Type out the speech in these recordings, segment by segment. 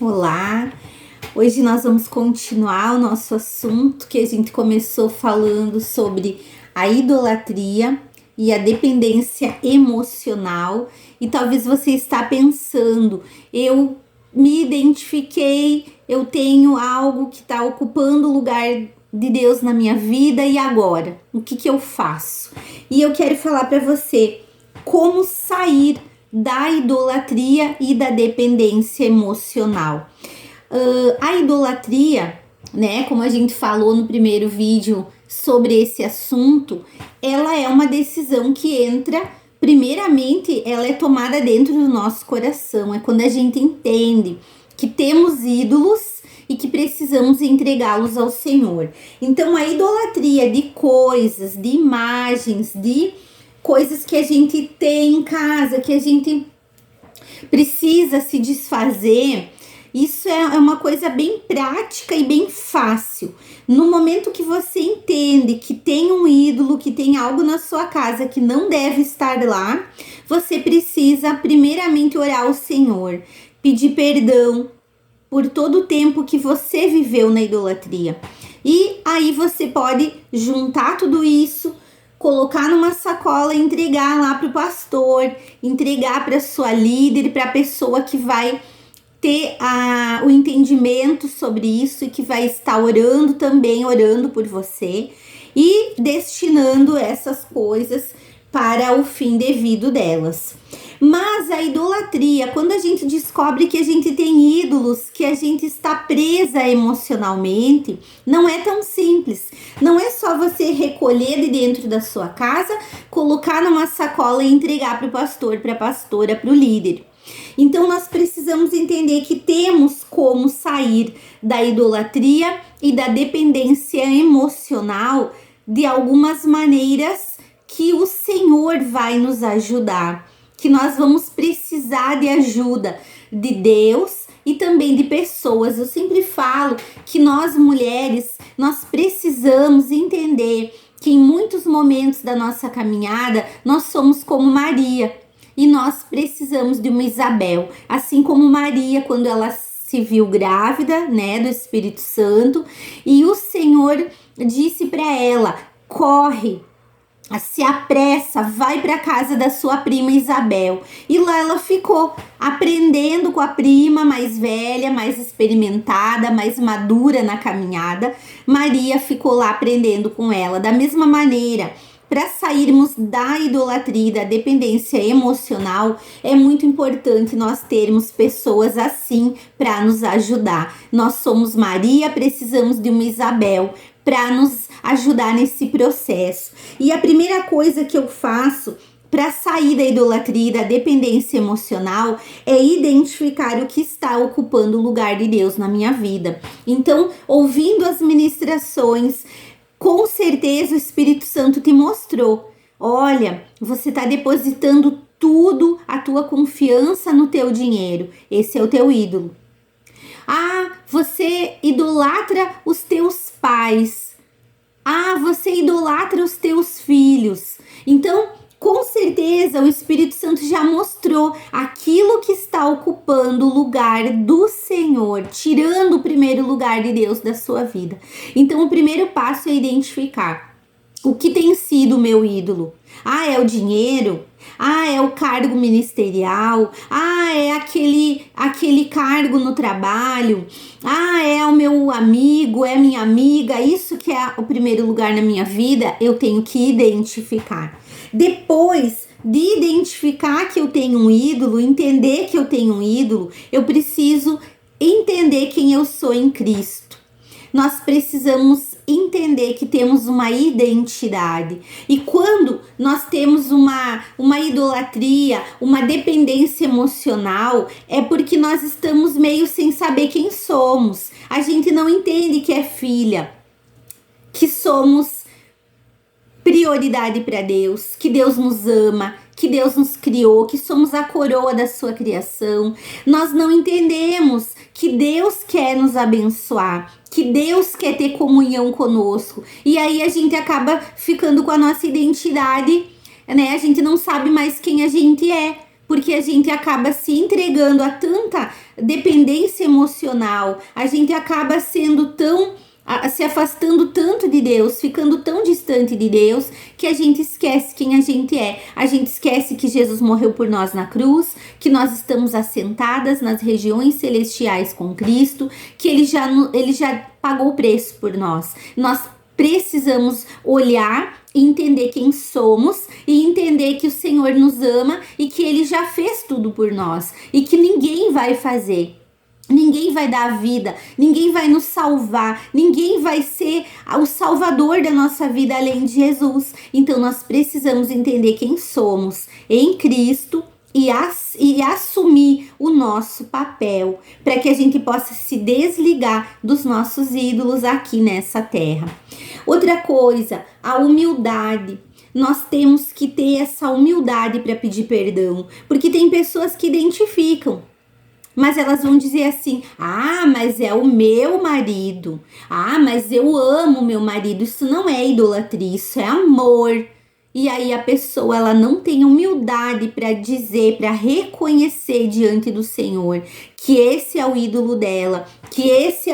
Olá! Hoje nós vamos continuar o nosso assunto que a gente começou falando sobre a idolatria e a dependência emocional. E talvez você está pensando, eu me identifiquei, eu tenho algo que está ocupando o lugar de Deus na minha vida e agora? O que eu faço? E eu quero falar para você como sair da idolatria e da dependência emocional. A idolatria, né, como a gente falou no primeiro vídeo sobre esse assunto, ela é uma decisão que entra, primeiramente, ela é tomada dentro do nosso coração. É quando a gente entende que temos ídolos e que precisamos entregá-los ao Senhor. Então, a idolatria de coisas, de imagens, de coisas que a gente tem em casa, que a gente precisa se desfazer, isso é uma coisa bem prática e bem fácil. No momento que você entende que tem um ídolo, que tem algo na sua casa que não deve estar lá, você precisa primeiramente orar ao Senhor, pedir perdão por todo o tempo que você viveu na idolatria. E aí você pode juntar tudo isso, colocar numa sacola e entregar lá para o pastor, entregar para sua líder, para a pessoa que vai ter o entendimento sobre isso e que vai estar orando também, orando por você e destinando essas coisas para o fim devido delas. Mas a idolatria, quando a gente descobre que a gente tem ídolos, que a gente está presa emocionalmente, não é tão simples. Não é só você recolher de dentro da sua casa, colocar numa sacola e entregar para o pastor, para a pastora, para o líder. Então nós precisamos entender que temos como sair da idolatria e da dependência emocional de algumas maneiras que o Senhor vai nos ajudar, que nós vamos precisar de ajuda de Deus e também de pessoas. Eu sempre falo que nós mulheres, nós precisamos entender que em muitos momentos da nossa caminhada, nós somos como Maria e nós precisamos de uma Isabel, assim como Maria, quando ela se viu grávida, né, do Espírito Santo, e o Senhor disse para ela: corre, se apressa, vai para casa da sua prima Isabel. E lá ela ficou aprendendo com a prima mais velha, mais experimentada, mais madura na caminhada. Maria ficou lá aprendendo com ela. Da mesma maneira, para sairmos da idolatria e da dependência emocional, é muito importante nós termos pessoas assim para nos ajudar. Nós somos Maria, precisamos de uma Isabel para nos ajudar nesse processo. E a primeira coisa que eu faço para sair da idolatria e da dependência emocional é identificar o que está ocupando o lugar de Deus na minha vida. Então, ouvindo as ministrações, com certeza o Espírito Santo te mostrou: olha, você está depositando tudo, a tua confiança no teu dinheiro. Esse é o teu ídolo. Você idolatra os teus pais. Você idolatra os teus filhos. Então, com certeza, o Espírito Santo já mostrou aquilo que está ocupando o lugar do Senhor, tirando o primeiro lugar de Deus da sua vida. Então, o primeiro passo é identificar o que tem sido o meu ídolo. É o dinheiro? É o cargo ministerial? É aquele cargo no trabalho? É o meu amigo, é a minha amiga? Isso que é o primeiro lugar na minha vida, eu tenho que identificar. Depois de identificar que eu tenho um ídolo, entender que eu tenho um ídolo, eu preciso entender quem eu sou em Cristo. Nós precisamos entender que temos uma identidade. E quando nós temos uma idolatria, uma dependência emocional, é porque nós estamos meio sem saber quem somos. A gente não entende que é filha, que somos prioridade para Deus, que Deus nos ama, que Deus nos criou, que somos a coroa da sua criação. Nós não entendemos que Deus quer nos abençoar, que Deus quer ter comunhão conosco. E aí a gente acaba ficando com a nossa identidade, né? A gente não sabe mais quem a gente é, porque a gente acaba se entregando a tanta dependência emocional, a gente acaba sendo se afastando tanto de Deus, ficando tão distante de Deus, que a gente esquece quem a gente é. A gente esquece que Jesus morreu por nós na cruz, que nós estamos assentadas nas regiões celestiais com Cristo, que ele já pagou o preço por nós. Nós precisamos olhar e entender quem somos e entender que o Senhor nos ama e que Ele já fez tudo por nós e que ninguém vai fazer. Ninguém vai dar a vida, ninguém vai nos salvar, ninguém vai ser o salvador da nossa vida além de Jesus. Então nós precisamos entender quem somos em Cristo e assumir o nosso papel para que a gente possa se desligar dos nossos ídolos aqui nessa terra. Outra coisa, a humildade. Nós temos que ter essa humildade para pedir perdão, porque tem pessoas que identificam, mas elas vão dizer assim: ah, mas é o meu marido, ah, mas eu amo meu marido. Isso não é idolatria, isso é amor. E aí a pessoa, ela não tem humildade para dizer, para reconhecer diante do Senhor que esse é o ídolo dela, que essa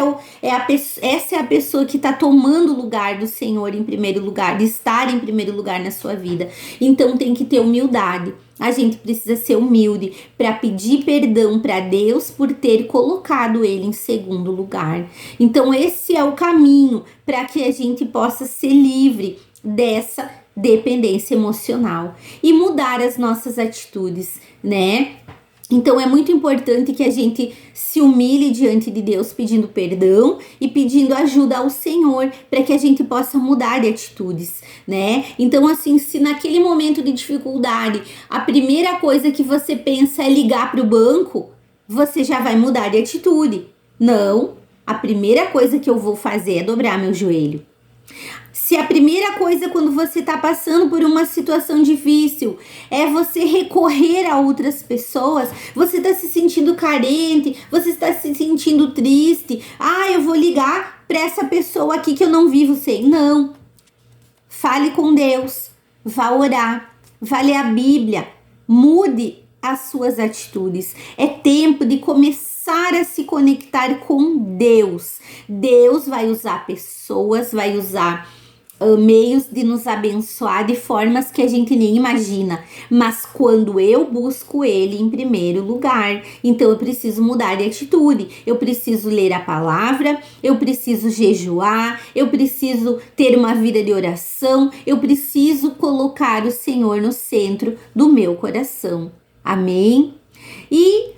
é a pessoa que está tomando o lugar do Senhor em primeiro lugar, de estar em primeiro lugar na sua vida. Então tem que ter humildade. A gente precisa ser humilde para pedir perdão para Deus por ter colocado Ele em segundo lugar. Então esse é o caminho para que a gente possa ser livre dessa dependência emocional e mudar as nossas atitudes, né? Então é muito importante que a gente se humilhe diante de Deus pedindo perdão e pedindo ajuda ao Senhor para que a gente possa mudar de atitudes, né? Então assim, se naquele momento de dificuldade a primeira coisa que você pensa é ligar para o banco, você já vai mudar de atitude. Não, a primeira coisa que eu vou fazer é dobrar meu joelho. Se a primeira coisa quando você está passando por uma situação difícil é você recorrer a outras pessoas, você está se sentindo carente, você está se sentindo triste, eu vou ligar para essa pessoa aqui que eu não vivo sem. Não, fale com Deus, vá orar, vá ler a Bíblia, mude as suas atitudes. É tempo de começar a se conectar com Deus. Deus vai usar pessoas, vai usar meios de nos abençoar de formas que a gente nem imagina, mas quando eu busco Ele em primeiro lugar, então eu preciso mudar de atitude, eu preciso ler a palavra, eu preciso jejuar, eu preciso ter uma vida de oração, eu preciso colocar o Senhor no centro do meu coração. Amém? E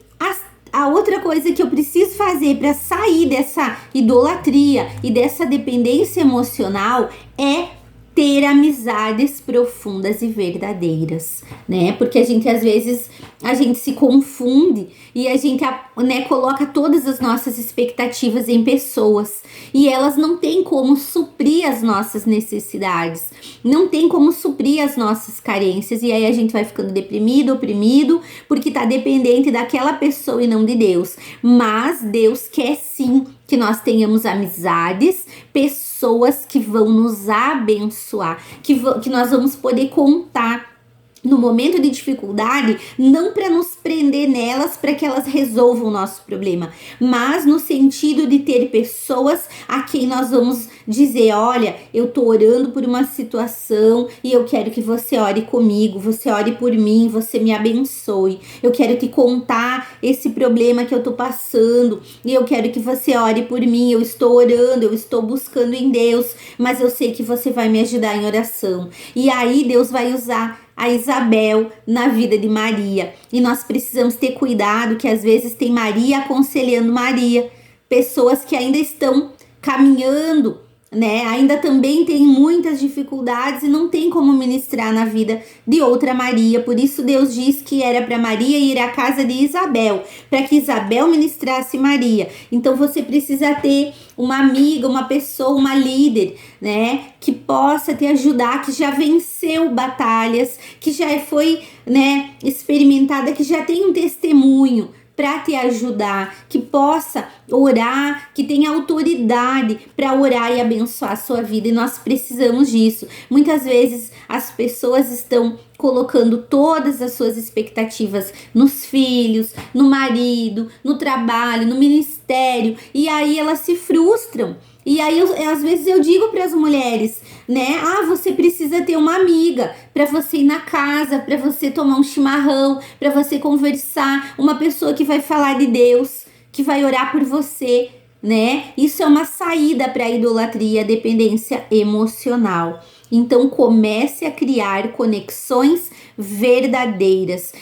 a outra coisa que eu preciso fazer para sair dessa idolatria e dessa dependência emocional é ter amizades profundas e verdadeiras, né? Porque às vezes a gente se confunde e a gente, né, coloca todas as nossas expectativas em pessoas e elas não têm como suprir as nossas necessidades, não tem como suprir as nossas carências, e aí a gente vai ficando deprimido, oprimido, porque tá dependente daquela pessoa e não de Deus. Mas Deus quer sim que nós tenhamos amizades, pessoas que vão nos abençoar, que nós vamos poder contar no momento de dificuldade, não para nos prender nelas para que elas resolvam o nosso problema, mas no sentido de ter pessoas a quem nós vamos dizer: olha, eu tô orando por uma situação e eu quero que você ore comigo, você ore por mim, você me abençoe, eu quero te contar esse problema que eu tô passando e eu quero que você ore por mim, eu estou orando, eu estou buscando em Deus, mas eu sei que você vai me ajudar em oração. E aí Deus vai usar a Isabel na vida de Maria. E nós precisamos ter cuidado que às vezes tem Maria aconselhando Maria. Pessoas que ainda estão caminhando, né? Ainda também tem muitas dificuldades e não tem como ministrar na vida de outra Maria. Por isso Deus diz que era para Maria ir à casa de Isabel, para que Isabel ministrasse Maria. Então você precisa ter uma amiga, uma pessoa, uma líder, né, que possa te ajudar, que já venceu batalhas, que já foi, né, experimentada, que já tem um testemunho para te ajudar, que possa orar, que tenha autoridade para orar e abençoar a sua vida. E nós precisamos disso. Muitas vezes as pessoas estão colocando todas as suas expectativas nos filhos, no marido, no trabalho, no ministério, e aí elas se frustram. E aí, às vezes eu digo para as mulheres, né? Você precisa ter uma amiga para você ir na casa, para você tomar um chimarrão, para você conversar, uma pessoa que vai falar de Deus, que vai orar por você, né? Isso é uma saída para a idolatria, a dependência emocional. Então comece a criar conexões verdadeiras.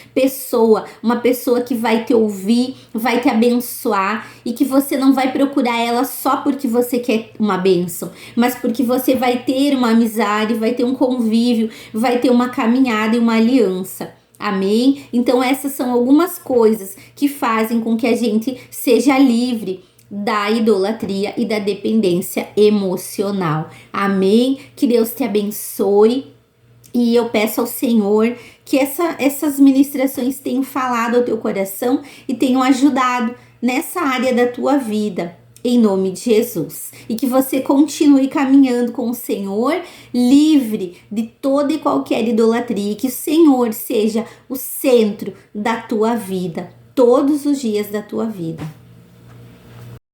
Uma pessoa que vai te ouvir, vai te abençoar e que você não vai procurar ela só porque você quer uma bênção, mas porque você vai ter uma amizade, vai ter um convívio, vai ter uma caminhada e uma aliança. Amém? Então essas são algumas coisas que fazem com que a gente seja livre da idolatria e da dependência emocional. Amém? Que Deus te abençoe. E eu peço ao Senhor que essas ministrações tenham falado ao teu coração e tenham ajudado nessa área da tua vida, em nome de Jesus. E que você continue caminhando com o Senhor, livre de toda e qualquer idolatria. E que o Senhor seja o centro da tua vida, todos os dias da tua vida.